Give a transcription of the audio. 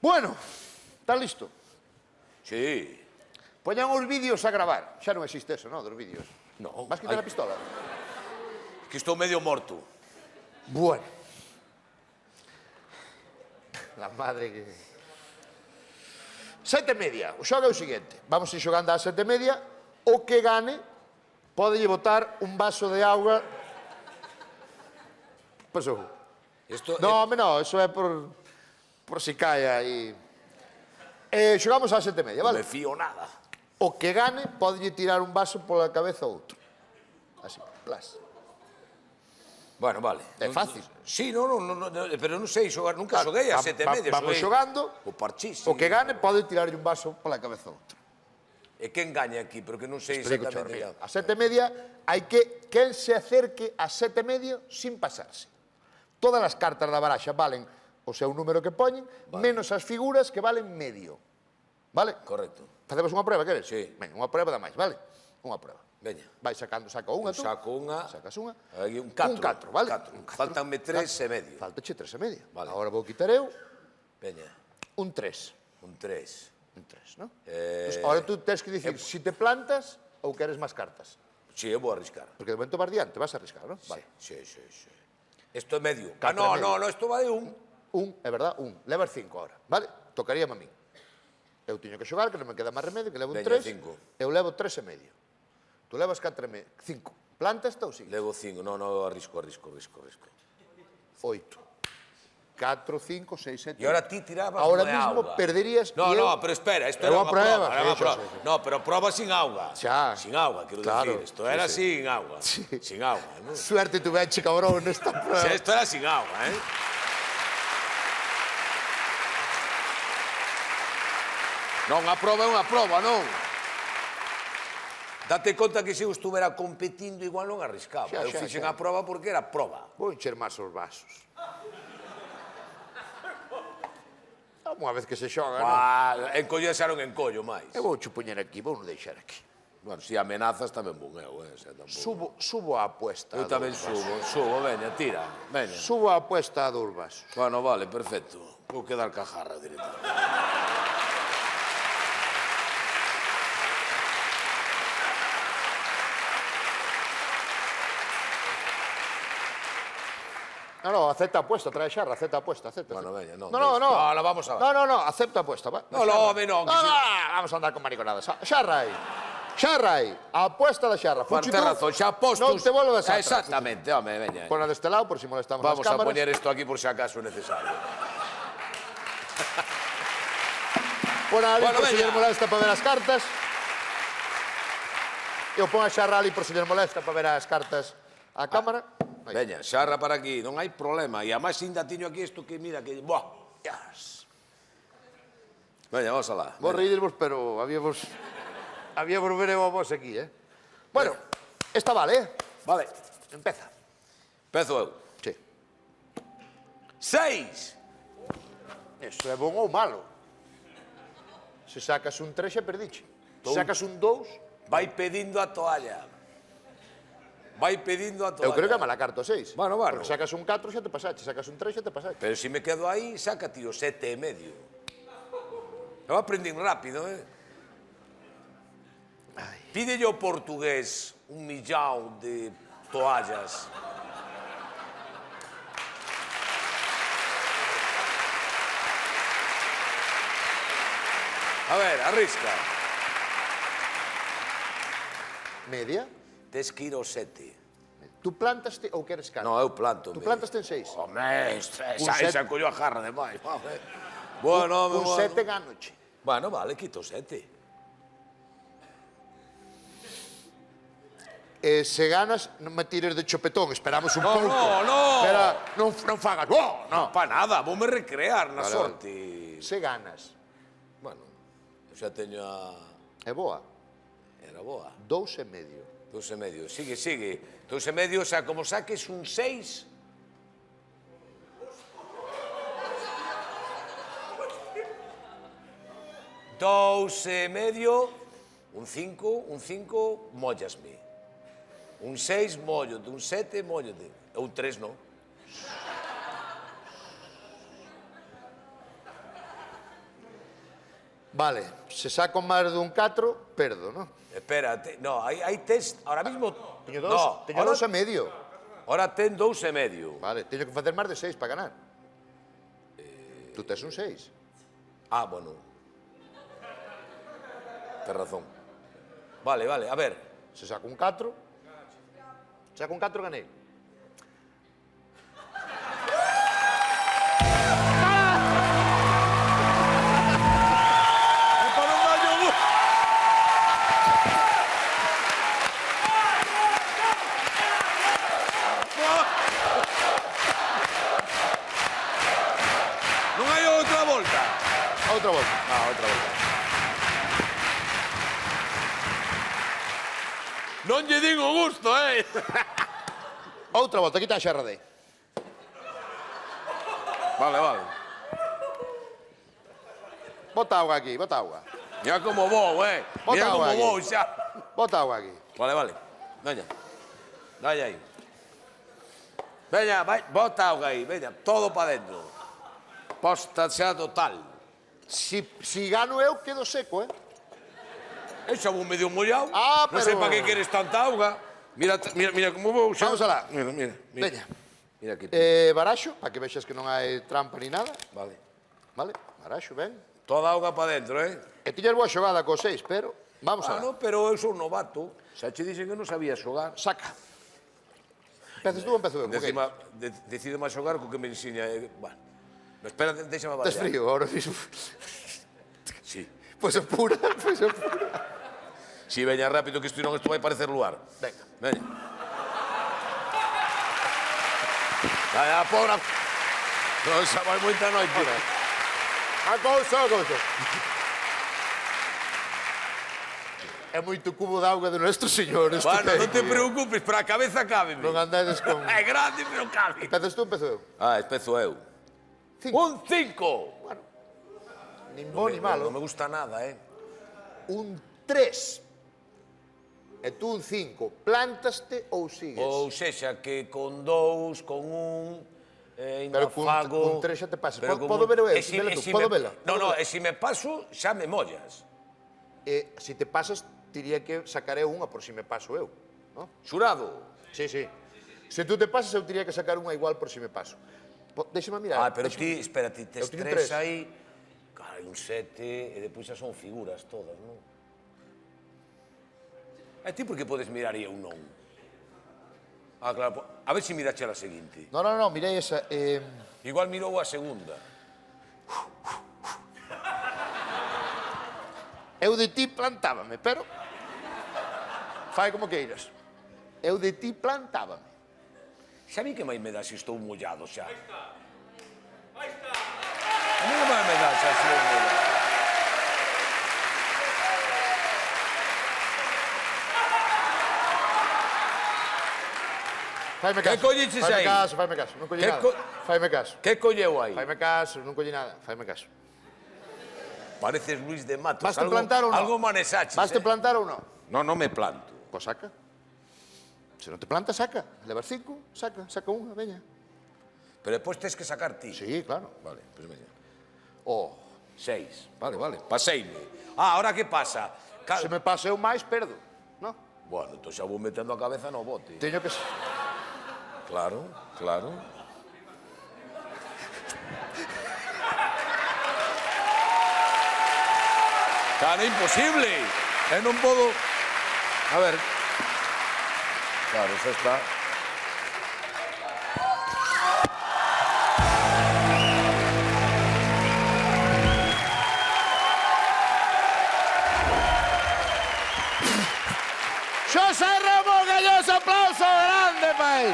Bueno, está listo? Sí. Poñan os vídeos a gravar. Xa non existe eso, non, dos vídeos. No. Vas quitar a pistola? Que estou medio morto. Bueno. La madre que... 7:30. O xogo é o seguinte. Vamos ir xogando ás 7:30. O que gane pode botar un vaso de auga... Pasou. No, home, no, eso é por si cae aí. Xogamos ás 7:30, vale? Non me fío nada. O que gane pode tirar un vaso pola cabeza a outro. Así, plas. Bueno, vale. É fácil. Sí, pero non sei xogar, nunca xoguei a 7:30. Vamos xogando. O parchís. O que gane pode tirarlle un vaso pola cabeza a outro. E quen gaña aquí? Porque non sei Explico, exactamente. a 7:30 hai que quen se acerque a 7:30 sin pasarse. Todas as cartas da baraxa valen o seu número que poñen, menos as figuras que valen medio. Vale? Correcto. Facemos unha prueba, queres? Sí. Ben, unha prueba da máis, vale? Unha prueba. Veña. Vai sacando, saca unha tú. Saco unha. Sacas unha. Aí un 4. Un 4, vale? Faltanme 3,5. Faltache 3,5. Vale. Agora vou quitar eu Veña. un 3. Un 3. Un 3, non? Agora tú tens que dicir se te plantas ou queres máis cartas. Sí, eu vou arriscar. Porque de momento vas diante, vas a arriscar, non? Vale. Sí. Isto é medio. Catro e medio. No, isto va de un. Un, é verdad, un. Levas 5 ahora, vale? Tocaríame a min. Eu tiño que xogar, que non me queda máis remedio, que levo un Veña, 3. cinco. Eu levo 3,5. Tú levas 5. Plantas ou sigues? Levo 5. No, arrisco. 8. 4, 5, 6, 7. E ahora ti tirabas Ahora de mismo auga. perderías... No, pero espera, isto era unha prova. No, pero prova sin auga. Xa. Sin auga, quero Claro, dicir. Isto era sí. sin auga. Sí. Sin auga, non? Suerte tuveche, cabrón, nesta prueba. Isto era sin auga, Non, a prova é unha prova, non? Date conta que se eu estuvera competindo igual non arriscaba. Eu fixen a prova porque era prova. Vou encher máis os vasos. Unha vez que se xoga, non? Encoller xa non encollo máis. Eu vou chupoñer aquí, vou non deixar aquí. Bueno, se amenazas tamén vou eu, Subo a apuesta. Eu tamén subo, veña, tira, veña. Subo a apuesta a 2 vasos. Bueno, vale, perfecto. Vou quedar cajarra directamente. No, acepta a apuesta, trae xarra, acepta a apuesta, acepta. Bueno, veña, non. No, vamos a ver. No, acepta a apuesta, va. No, home, non. Vamos a andar con mariconadas. Xarra aí, a apuesta da xarra. Parte razón, xa postos. Non te volves a... Exactamente, home, veña. Pon a deste lado, por si molestamos as Vamos cámaras. a poñer isto aquí por si acaso é necesario. Pon ali por si lle molesta para ver as cartas. Eu pon a xarra ali por si lle molesta para ver as cartas á cámara. Veña, xarra para aquí, non hai problema. E además ainda tiño aquí isto que, mira, que... Buah! Veña, vamos alá. Vos reídesvos, pero habíamos veremos a vos aquí, Bueno, esta vale, Vale. Empeza. Empezo eu. Sí. 6! Eso é bon ou malo. Se sacas un 3 xa perdiche. Se sacas un 2... Vai pedindo a toalla. Eu creo que é mala carta o 6. Bueno. Porque sacas un 4 xa te pasache, sacas un 3 xa te pasache. Pero se me quedo aí, saca tío 7,5. Eu aprendín rápido, Pídelle ao portugués un millón de toallas. A ver, arrisca. Media. Tes que ir ao 7. Tú plantaste ou queres carta? No, eu planto. Tú plantaste en 6. Home, xa colló a jarra de máis. Bueno, un 7 ganoche. Bueno, vale, quito 7. Se ganas, non me tires de chopetón, esperamos un pouco. No. Espera, non fagas. No. Pa nada, voume recrear na sorte. Se ganas. Bueno, eu xa teño a... É boa. Era boa. 2,5. 2,5. Sigue. 2,5, o sea, como saques un 6... Dous e medio, un 5, mollasme. Un 6, mollote, un 7, mollote. Un 3, non. Vale, se saco máis dun 4, perdo, non? Espérate, no, hai test, ahora mismo... Teño dous, teño ahora- 2 e medio. Ahora ten 2,5. Vale, teño que facer máis de 6 para ganar. Tú tes un 6. Ah, bueno. Tens razón. Vale, a ver. Se saco un 4, saco un 4, ganei. Non hai outra volta? Outra volta. Outra volta. Non lle digo gusto, eh? Outra volta, aquí está a xerra de. Vale. Bota auga aquí, bota auga. Mira como vou, eh? Bota Mira como agua aquí. vou xa. Bota auga aquí. Vale. Veña. Dalle aí. Veña, vai, bota auga aí, veña, todo para dentro. Posta xa total. Si gano eu, quedo seco, eh? Eu xa vou medio mollado. Ah, Non sei pero- para que queres tanta auga. Mira como vou xa. Vamos alá. Mira. Veña. Mira aquí. Baraxo, para que vexas que non hai trampa ni nada. Vale. Vale, baraxo, ven. Toda auga para dentro, eh? E tiñas boa xogada co 6, pero vamos alá. Bueno, pero eu sou novato. Xa che dixen que non sabía xogar. Saca. Empezas tú ou empezo eu? Encima, decido máis xogar co que me enseña. Bueno. Espera, déxame Estás variar. frío ahora mismo. Sí. Pois apura, pois apura. Si veña rápido que isto non isto vai parecer luar. Venga. Veña. Vai, porra. Non xa vai moita noite. A cousa. É moito cubo de auga de Nuestro Señor. isto Bueno, ten, non te tío. preocupes, para a cabeza cabe. Non andades con... É grande, pero cabe. Empezas tú, empezo eu. Ah, espezo eu. Cinco. Un 5. Bueno, nin bo ni malo. Non me gusta nada, eh. Un 3. E tú un 5. Plantaste ou sigues? Ou sexa, que con 2, con 1, ainda Pero cun- fago... cun 3 xa te pasas. Pero Podo ver eu? E Vela tú, e podo me- vela? No, Podo no, vela? e se me paso, xa me mollas. E se te pasas, diría que sacaré unha por si me paso eu. ¿No? Xurado. Sí. Se tú te pasas, eu diría que sacar unha igual por si me paso. Déxame mirar. Ah, pero ti, espera, ti tes Eu teño 3 tres. aí, carai, un 7, e depois xa son figuras todas, non? E ti por que podes mirar e eu non? Ah, claro, a ver se mirache a seguinte. No, mirei esa. Igual mirou a segunda. Eu de ti plantábame, pero... Fai como queiras. Eu de ti plantábame. Xa vi que máis me dá se estou mollado xa. A mí non máis me dá xa se estou mollado. Faime Que caso. colliches aí? Faime caso. Non colli Que nada. co- Faime caso. Que colleu aí? Faime caso, non colli nada. Faime caso. Pareces Luis de Matos. Vas te plantar ou non? Algo manesaches, Vas te plantar ou non? Non, non me planto. Pois saca. Se non te planta, saca. Levas 5, saca unha, veña. Pero depois tes que sacar ti. Sí, claro. Vale, pois veña. Oh, 6. Vale. Paseime. Ah, ahora que pasa? se me pasa eu máis, perdo. Non? Bueno, entón xa vou metendo a cabeza no bote. Teño que... Claro. Cara, imposible. Non podo... A ver. Claro, xa está. Xosé Ramón Galloso, aplauso grande, pai.